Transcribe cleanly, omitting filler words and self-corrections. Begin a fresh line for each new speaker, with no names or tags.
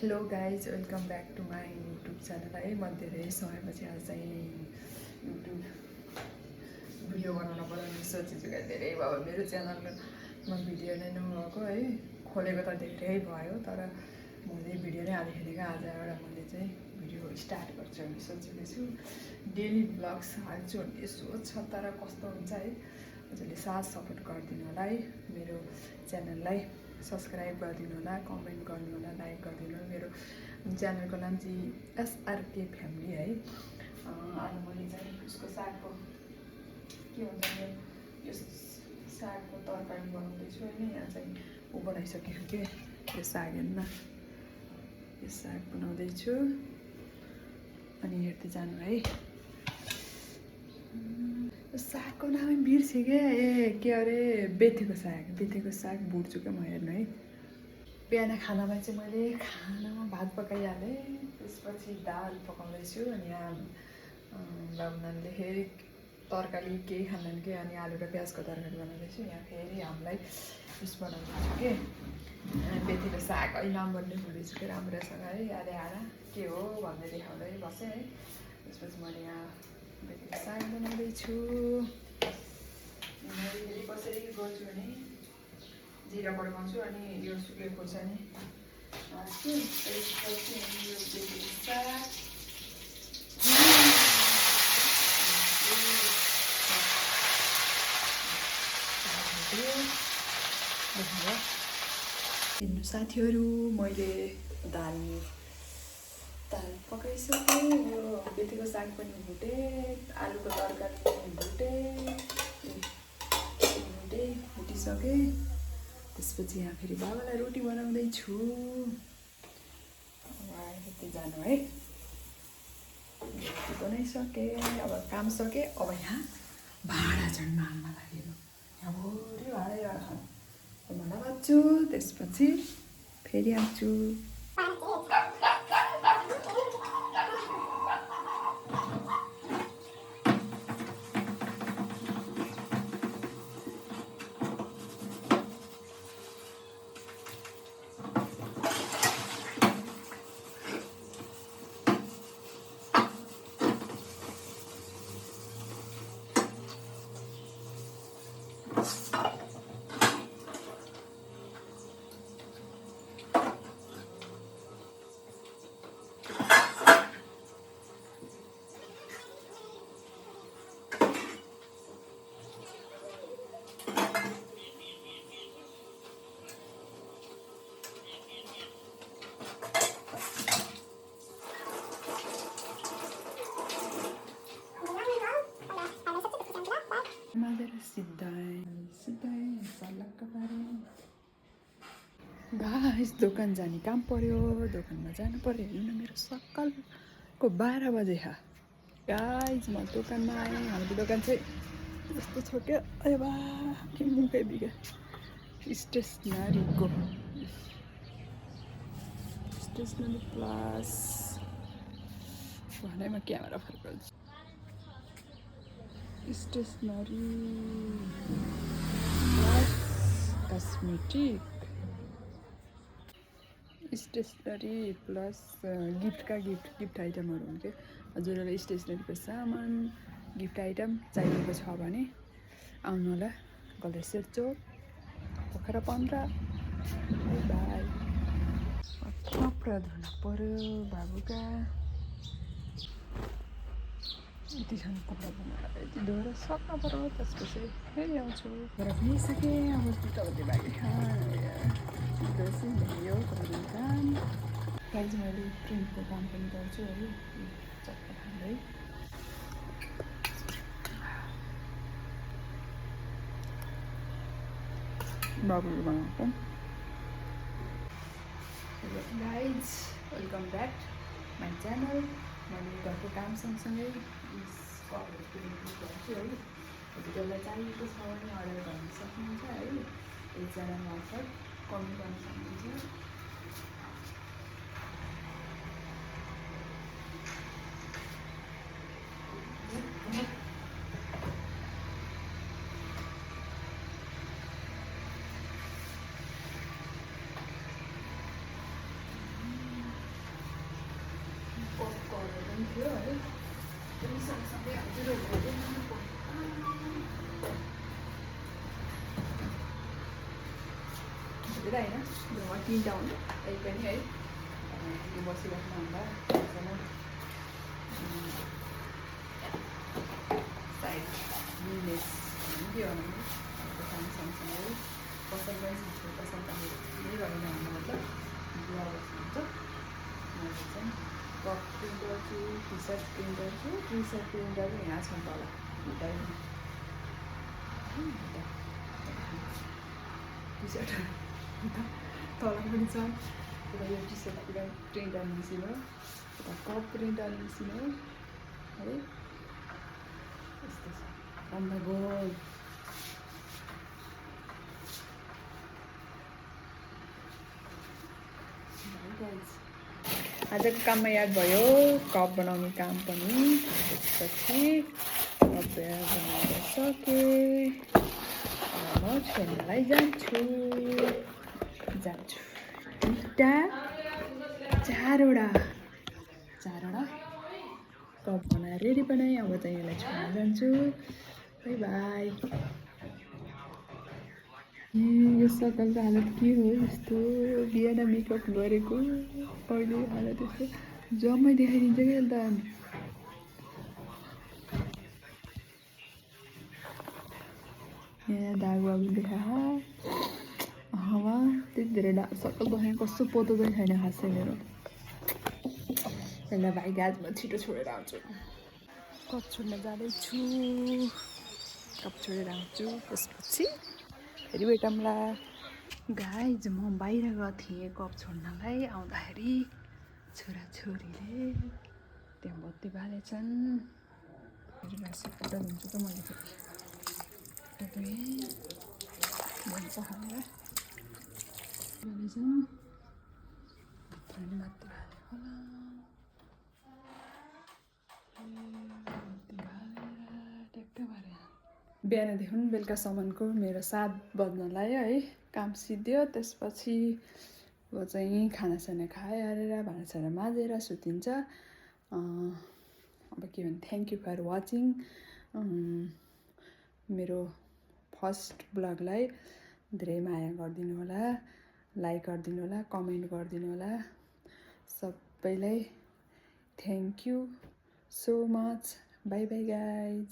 Hello guys welcome back to my YouTube channel है। म धेरै समयपछि आज चाहिँ युट्युब भिडियो बनाउन पर्ने सोचेछु क्या। धेरै भयो मेरो च्यानलमा भिडियो नै नभएको है। खोलेको त धेरै भयो तर मैले भिडियो नै हालिखेलेको। आज एउटा मैले चाहिँ भिडियो स्टार्ट गर्छु भन्ने सोचेको छु। डेली ब्लग्स हाल्छु भन्ने सोच छ तर कस्तो हुन्छ है। हजुरले साथ सपोर्ट गरिदिनु होला है। मेरो च्यानललाई सब्सक्राइब गरिदिनु होला, कमेन्ट गर्नु होला, लाइक गरिदिनु होला। मेरो च्यानलको नाम चाहिँ एसआरके फ्यामिली है। आज मैले चाहिँ उसको सागको के भन्छ यो सागको तरकारी बनाउँदैछु होइन। यहाँ चाहिँ ऊ बनाइसकेको के यो साग हेर्न, यो साग बनाउँदैछु। अनि हेर्दै जानु है। सागको नामै बिर्सेँ क्या। के अरे बेथेको साग बुट्छु क्या म हेर्नु है। बिहान खानामा चाहिँ मैले खानामा भात पकाइहालेँ, त्यसपछि दाल पकाउँदैछु। अनि यहाँ बाबुनानीले फेरि तरकारी केही खाँदैन कि, अनि आलु र प्याजको तरकारी बनाउँदैछु। यहाँ फेरि हामीलाई उस बनाउँदैछु के बेथेको साग है। नाम भन्ने भुलिन्छु कि राम्रोसँग है। यादै आएर के हो भन्दै देखाउँदै बसेँ है। त्यसपछि मैले यहाँ बेथेको साग बनाउँदैछु। मैले फेरि कसरी गर्छु भने जिरा पड्काउँछु अनि यो सुकेको खोर्सानी हाल्छु। त्यसपछि यो बेथेको साग हेर्नु साथीहरू, मैले दाल पकाइसकेँ। यो बेथेको साग पनि भुटेँ, आलुको तरकारी पनि भुटेँ, फुटिसकेँ। त्यसपछि यहाँ फेरि बाबालाई रोटी बनाउँदैछु। हेर्दै जानु है। रोटी बनाइसकेँ, अब काम सकेँ। अब यहाँ भाँडा झन् माल्न लाग्यो। यहाँ भोलि भाँडा भाँडा बाँध्छु, त्यसपछि फेरि आउँछु। गाइस दोकान जाने काम पर्यो, दोकानमा जानु पर्यो। हेर्नु न मेरो सकालको 12 बजे गाइस म दोकानमा आएँ। हाम्रो दोकान चाहिँ यस्तो छ क्या। अरे बा के मुखै बिगा स्टेसनरी प्लस भनेमा क्यामेरा फर्काउँछु। Stationery plus cosmetic, stationery plus gift आइटमहरू हुन्थ्यो। हजुरहरूलाई स्टेसनरीको सामान गिफ्ट आइटम चाहिएको छ भने आउनु होला। गलेश्वर चोक, पोखरा 15। बाई। कपडा धुनु पर्यो बाबुका। यति छन् कपडा धुनु, यति धोएर सक्नु पर्यो। त्यसपछि फेरि आउँछु। तर पनि सकेँ। अब दुईवटा बाँकी भयो काम। गाइज मैले प्रिन्टको काम पनि गर्छु है। चक्का खाँदै बाबुले बनाएको। Hello guys welcome back my channel. मैले घरको काम सँगसँगै कपहरू प्रिन्ट गर्छु है। हजुरहरूलाई चाहिएको छ भने अर्डर गर्न सक्नुहुन्छ है। यो च्यानल मार्फत कमेन्ट गर्न सक्नुहुन्छ। थियो है पनि सँगसँगै हजुरहरू हुँदैन होइन घरमा 3टा हुन्छ त्यही पनि है यो बसिराख्नु होला साइड बिजनेस के भनौँ काम सँगसँगै पसल पनि पसल त यही गरेन भन्नु मतलब बुवा बस्नुहुन्छ मैले चाहिँ कप प्रिन्ट गर्छु टी सर्ट प्रिन्ट गर्छु यहाँ छ तल टी सर्ट तल पनि छ यो टी सर्ट प्रिन्ट आउने मिसिन हो यता कप प्रिन्ट आउने मिसिन हो है यस्तो छ अम्मा गोल आजको काममा याद भयो कप बनाउने काम पनि त्यसपछि कप बनाएर सकेँ म छोड्नलाई जान्छु चारवटा कप बनाएर रेडी बनाएँ अब चाहिँ यसलाई छोड्न जान्छु बाई बाई यो सकलको हालत के हो यस्तो बिहान मेकअप गरेको अहिले हालत यस्तो जम्मै देखाइदिन्छ क्या त यहाँ दागबाबु देखा हावा त्यति धेरै सकल बसेर कस्तो पोतो चाहिँ छैन खासै मेरो यसलाई भाइ गाजमा छिटो छोडेर आउँछु कप छोड्न जाँदैछु कप छोडेर आउँछु त्यसपछि फेरि भेटौँला गाइज म बाहिर गएको थिएँ कप छोड्नलाई आउँदाखेरि छोराछोरीले त्यहाँ बत्ती बालेछन् फेरि रासी खुट्टा धुन्छु त मैले फेरि भन्छ खाएर बालेछन् बत्ती बाल्यो होला बिहानदेखि बेलुकासम्मको मेरो 7 बज्न लाग्यो है काम सिद्धियो त्यसपछि अब चाहिँ खानासाना खाएर भाँडासाना माझेर सुतिन्छ अब के भन्नु थ्याङ्क यू फर वाचिङ मेरो फर्स्ट ब्लगलाई धेरै माया गरिदिनु होला लाइक गरिदिनु होला कमेन्ट गरिदिनु होला सबैलाई thank you so much by by guys